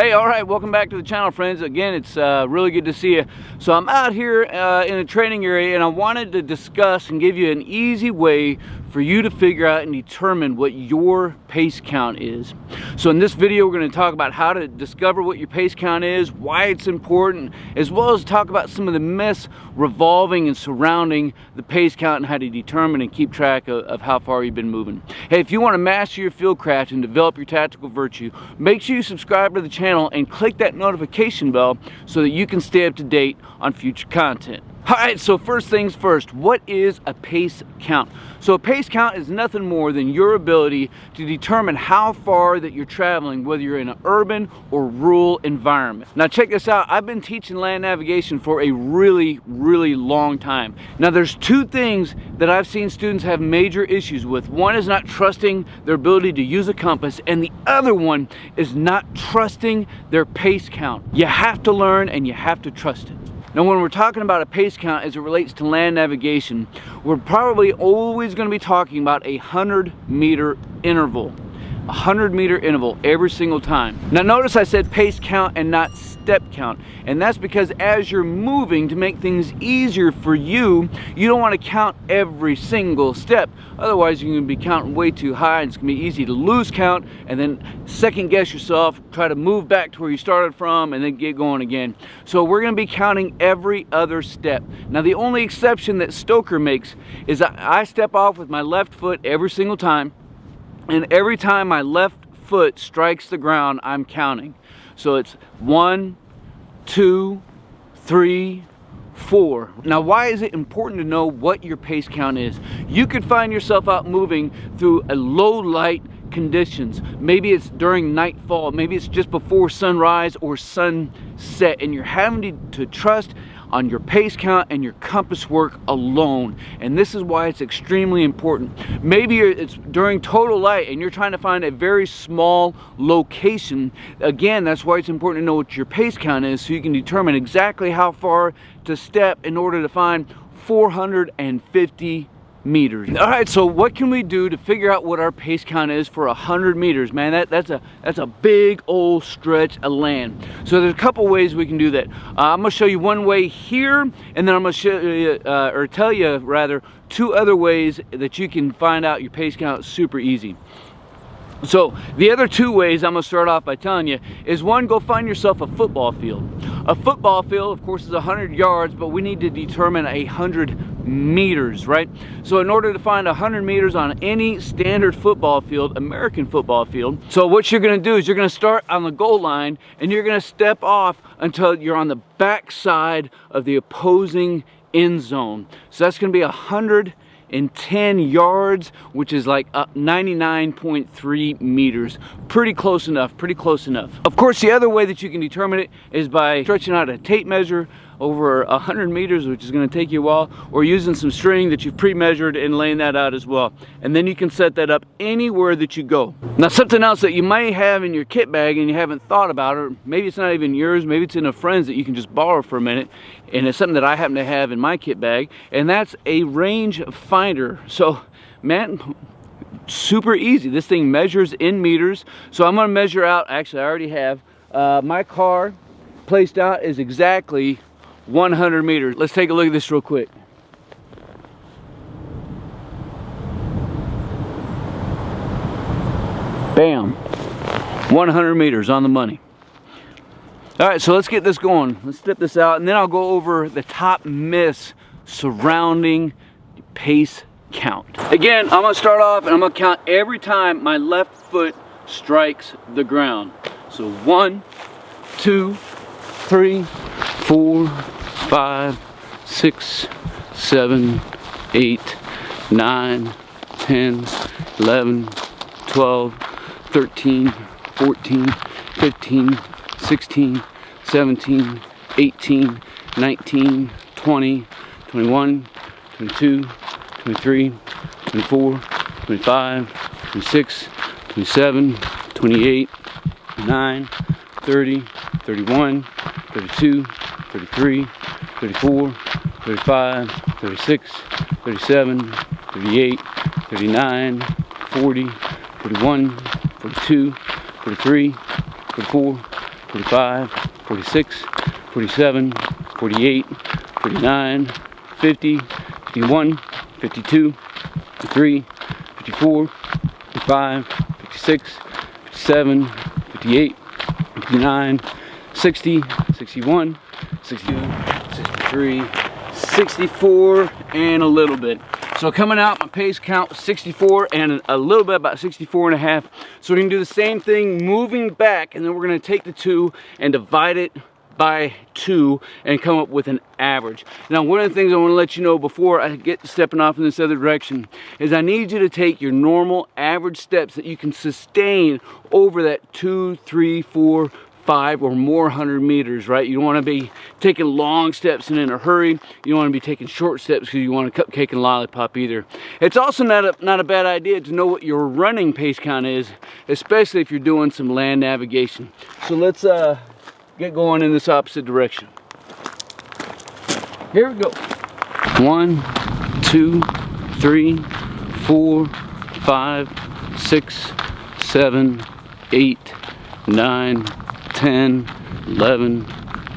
Hey, all right, welcome back to the channel, friends. Again, it's really good to see you. So I'm out here in a training area, and I wanted to discuss and give you an easy way for you to figure out and determine what your pace count is. So in this video, we're going to talk about how to discover what your pace count is, why it's important, as well as talk about some of the myths revolving and surrounding the pace count and how to determine and keep track of how far you've been moving. Hey, if you want to master your fieldcraft and develop your tactical virtue, make sure you subscribe to the channel and click that notification bell so that you can stay up to date on future content. Alright, so first things first, what is a pace count? So a pace count is nothing more than your ability to determine how far that you're traveling, whether you're in an urban or rural environment. Now check this out, I've been teaching land navigation for a really long time. Now there's two things that I've seen students have major issues with. One is not trusting their ability to use a compass, and the other one is not trusting their pace count. You have to learn and you have to trust it. Now when we're talking about a pace count as it relates to land navigation, we're probably always going to be talking about a 100-meter interval. A 100-meter interval every single time. Now notice I said pace count and not step count, and that's because as you're moving, to make things easier for you, you don't want to count every single step. Otherwise you're going to be counting way too high, and it's going to be easy to lose count and then second guess yourself, try to move back to where you started from and then get going again. So we're going to be counting every other step. Now the only exception that Stoker makes is that I step off with my left foot every single time, and every time my left foot strikes the ground, I'm counting. So it's 1, 2, 3, 4. Now why is it important to know what your pace count is? You could find yourself out moving through a low light conditions. Maybe it's during nightfall, maybe it's just before sunrise or sunset, and you're having to trust on your pace count and your compass work alone. And this is why it's extremely important. Maybe it's during total light and you're trying to find a very small location. Again, that's why it's important to know what your pace count is, so you can determine exactly how far to step in order to find 450 meters. All right, so what can we do to figure out what our pace count is for 100 meters? Man, that's a big old stretch of land. So there's a couple ways we can do that. I'm gonna show you one way here, and then I'm gonna show you, or tell you rather, two other ways that you can find out your pace count super easy. So the other two ways I'm gonna start off by telling you is, one, go find yourself a football field. A football field, of course, is 100 yards, but we need to determine 100 meters, right? So in order to find 100 meters on any standard football field, American football field, so what you're gonna do is you're gonna start on the goal line and you're gonna step off until you're on the back side of the opposing end zone. So that's gonna be 110 yards, which is like 99.3 meters. Pretty close enough, pretty close enough. Of course, the other way that you can determine it is by stretching out a tape measure over 100 meters, which is going to take you a while, or using some string that you've pre-measured and laying that out as well. And then you can set that up anywhere that you go. Now something else that you may have in your kit bag and you haven't thought about, or maybe it's not even yours, maybe it's in a friend's that you can just borrow for a minute, and it's something that I happen to have in my kit bag, and that's a range finder. So man, super easy. This thing measures in meters. So I'm going to measure out, actually I already have, my car placed out is exactly 100 meters. Let's take a look at this real quick. Bam, 100 meters on the money. All right, so let's get this going. Let's step this out, and then I'll go over the top myths surrounding pace count. Again, I'm gonna start off and I'm gonna count every time my left foot strikes the ground. So 1, 2, 3, 4, 5, 6, 7, 8, 9, 10, 11, 12, 13, 14, 15, 16, 17, 18, 19, 20, 21, 22, 23, 24, 25, 26, 27, 28, 29, 30, 31, 32, 33, 34, 35, 36, 37, 38, 39, 40, 41, 42, 43, 44, 45, 46, 47, 48, 49, 50, 51, 52, 53, 54, 55, 56, 57, 58, 59, 60, 61, 62, 63, 64, and a little bit. So coming out, my pace count 64 and a little bit, about 64 and a half. So we can do the same thing moving back, and then we're gonna take the 2 and divide it by 2 and come up with an average. Now, one of the things I want to let you know before I get stepping off in this other direction is I need you to take your normal average steps that you can sustain over that 2, 3, 4, 5 or more 100 meters, right? You don't want to be taking long steps and in a hurry. You don't want to be taking short steps because you want a cupcake and lollipop either. It's also not a bad idea to know what your running pace count is, especially if you're doing some land navigation. So let's get going in this opposite direction. Here we go. 1, 2, 3, 4, 5, 6, 7, 8, 9, 10, 11,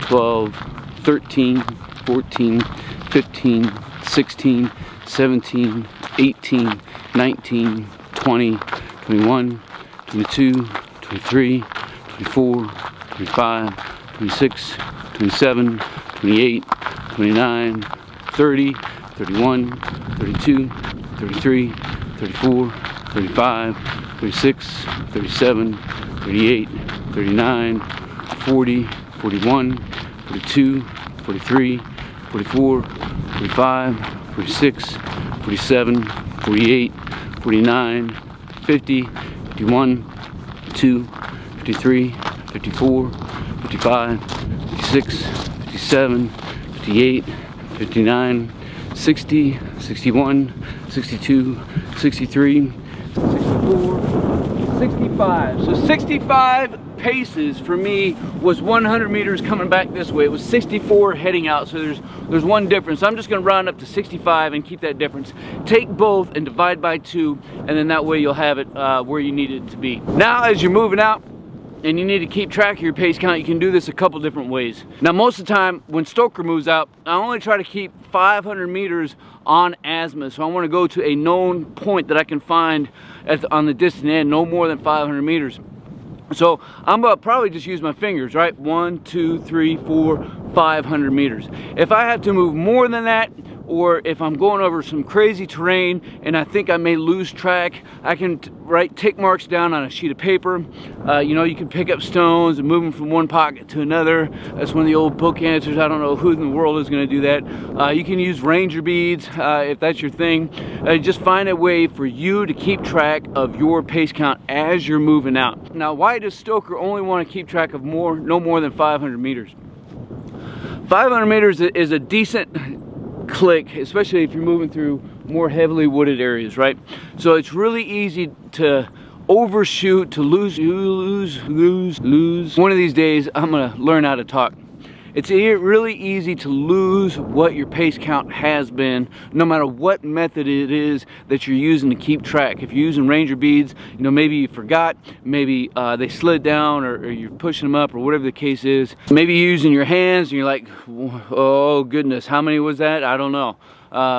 12, 13, 14, 15, 16, 17, 18, 19, 20, 21, 22, 23, 24, 25, 26, 27, 28, 29, 30, 31, 32, 33, 34, 35, 36, 37, 38, 39, 40, 41, 42, 43, 44, 45, 46, 47, 48, 49, 50, 51, 52, 53, 54, 55, 56, 57, 58, 59, 60, 61, 62, 63, 64, 65. So 65 paces for me was 100 meters coming back this way. It was 64 heading out, so there's one difference. I'm just going to round up to 65 and keep that difference. Take both and divide by 2, and then that way you'll have it where you need it to be. Now as you're moving out and you need to keep track of your pace count, you can do this a couple different ways. Now most of the time when Stoker moves out, I only try to keep 500 meters on azimuth. So I want to go to a known point that I can find on the distant end, no more than 500 meters. So I'm gonna probably just use my fingers, right? 1, 2, 3, 4, 500 meters. If I have to move more than that, or if I'm going over some crazy terrain and I think I may lose track, I can write tick marks down on a sheet of paper. You know, you can pick up stones and move them from one pocket to another. That's one of the old book answers. I don't know who in the world is going to do that. You can use ranger beads if that's your thing. Just find a way for you to keep track of your pace count as you're moving out. Now, why does Stoker only want to keep track of no more than 500 meters? 500 meters is a decent click, especially if you're moving through more heavily wooded areas, right? So it's really easy to overshoot, to lose. One of these days I'm gonna learn how to talk. It's really easy to lose what your pace count has been, no matter what method it is that you're using to keep track. If you're using ranger beads, you know, maybe you forgot, maybe they slid down, or you're pushing them up, or whatever the case is. Maybe you're using your hands and you're like, oh goodness, how many was that? I don't know.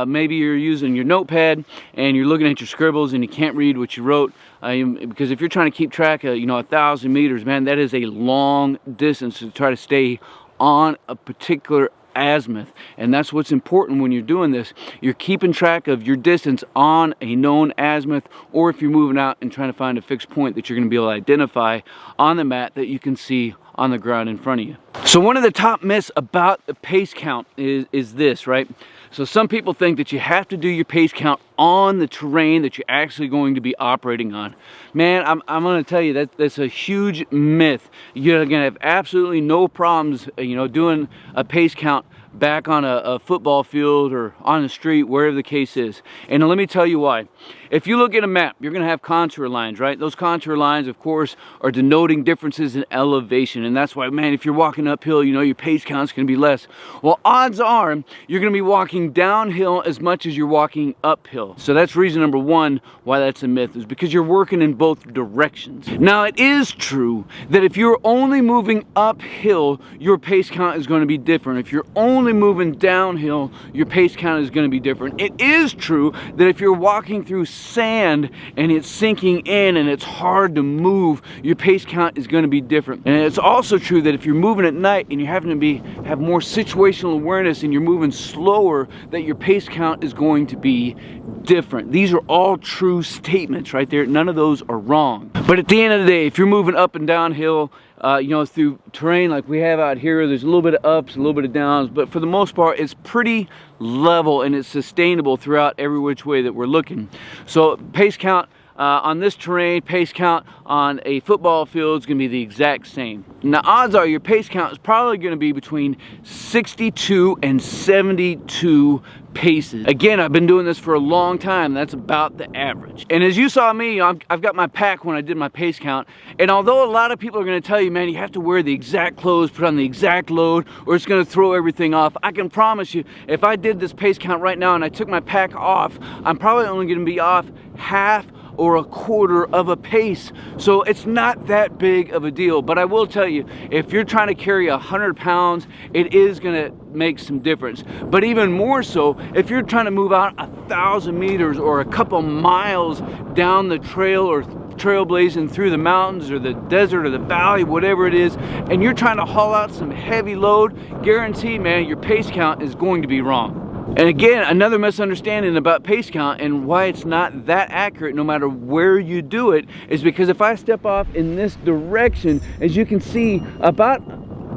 Maybe you're using your notepad and you're looking at your scribbles and you can't read what you wrote. Because if you're trying to keep track of, you know, 1,000 meters, man, that is a long distance to try to stay on a particular azimuth. And that's what's important when you're doing this. You're keeping track of your distance on a known azimuth, or if you're moving out and trying to find a fixed point that you're going to be able to identify on the mat that you can see on the ground in front of you. So one of the top myths about the pace count is this, right? So some people think that you have to do your pace count on the terrain that you're actually going to be operating on. Man, I'm going to tell you that's a huge myth. You're going to have absolutely no problems, you know, doing a pace count back on a football field or on the street, wherever the case is. And let me tell you why. if you look at a map, you're going to have contour lines, right? Those contour lines, of course, are denoting differences in elevation. And that's why, man, if you're walking uphill, you know, your pace count's going to be less. Well, odds are you're going to be walking downhill as much as you're walking uphill. So that's reason number one why that's a myth, is because you're working in both directions. Now, it is true that if you're only moving uphill, your pace count is going to be different. If you're only moving downhill, your pace count is going to be different. It is true that if you're walking through sand and it's sinking in and it's hard to move, your pace count is going to be different. And it's also true that if you're moving at night and you're having to have more situational awareness and you're moving slower, that your pace count is going to be different. These are all true statements right there. None of those are wrong. But at the end of the day, if you're moving up and downhill, you know, through terrain like we have out here, there's a little bit of ups, a little bit of downs, but for the most part, it's pretty level and it's sustainable throughout every which way that we're looking. So pace count on this terrain, pace count on a football field is going to be the exact same. Now, odds are your pace count is probably going to be between 62 and 72 paces. Again, I've been doing this for a long time. That's about the average. And as you saw me, I've got my pack when I did my pace count. And although a lot of people are going to tell you, man, you have to wear the exact clothes, put on the exact load, or it's going to throw everything off, I can promise you, if I did this pace count right now and I took my pack off, I'm probably only going to be off half or a quarter of a pace. So it's not that big of a deal. But I will tell you, if you're trying to carry 100 pounds, it is gonna make some difference. But even more so, if you're trying to move out 1,000 meters or a couple miles down the trail or trailblazing through the mountains or the desert or the valley, whatever it is, and you're trying to haul out some heavy load, guarantee, man, your pace count is going to be wrong. And again, another misunderstanding about pace count and why it's not that accurate no matter where you do it is because if I step off in this direction, as you can see, about,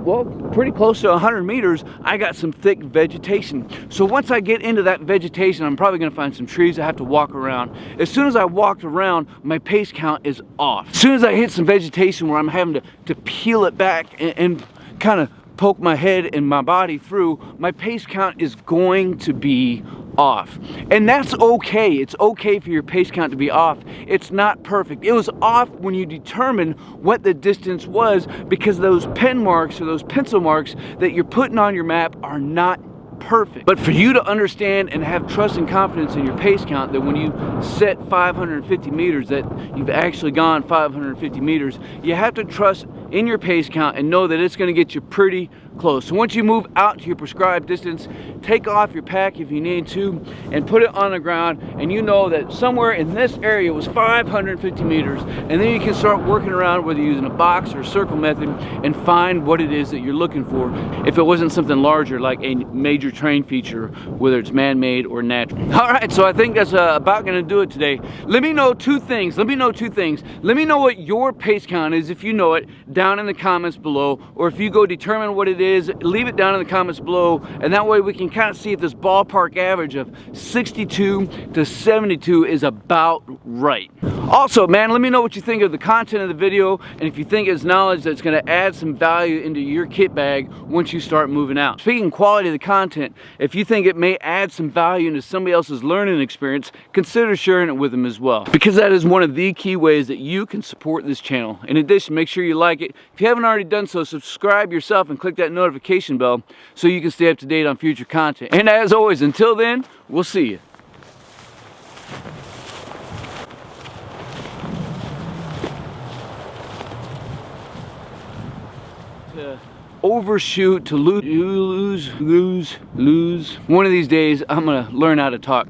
well, pretty close to 100 meters, I got some thick vegetation. So once I get into that vegetation, I'm probably gonna find some trees I have to walk around. As soon as I walked around, my pace count is off. As soon as I hit some vegetation where I'm having to peel it back and kind of poke my head and my body through, my pace count is going to be off. And that's okay. It's okay for your pace count to be off. It's not perfect. It was off when you determine what the distance was, because those pen marks or those pencil marks that you're putting on your map are not perfect. But for you to understand and have trust and confidence in your pace count, that when you set 550 meters, that you've actually gone 550 meters, you have to trust in your pace count and know that it's going to get you pretty close. So once you move out to your prescribed distance, take off your pack if you need to and put it on the ground, and you know that somewhere in this area was 550 meters, and then you can start working around, whether you're using a box or circle method, and find what it is that you're looking for if it wasn't something larger like a major terrain feature, whether it's man-made or natural. All right, so I think that's about going to do it today. Let me know two things. Let me know what your pace count is, if you know it, down in the comments below, or if you go determine what it is, leave it down in the comments below, and that way we can kind of see if this ballpark average of 62 to 72 is about right. Also, man, let me know what you think of the content of the video, and if you think it's knowledge that's going to add some value into your kit bag once you start moving out. Speaking of quality of the content, if you think it may add some value into somebody else's learning experience, consider sharing it with them as well, because that is one of the key ways that you can support this channel. In addition, make sure you like it. If you haven't already done so, subscribe yourself and click that notification bell so you can stay up to date on future content. And as always, until then, we'll see you. To overshoot, to lose. One of these days, I'm gonna learn how to talk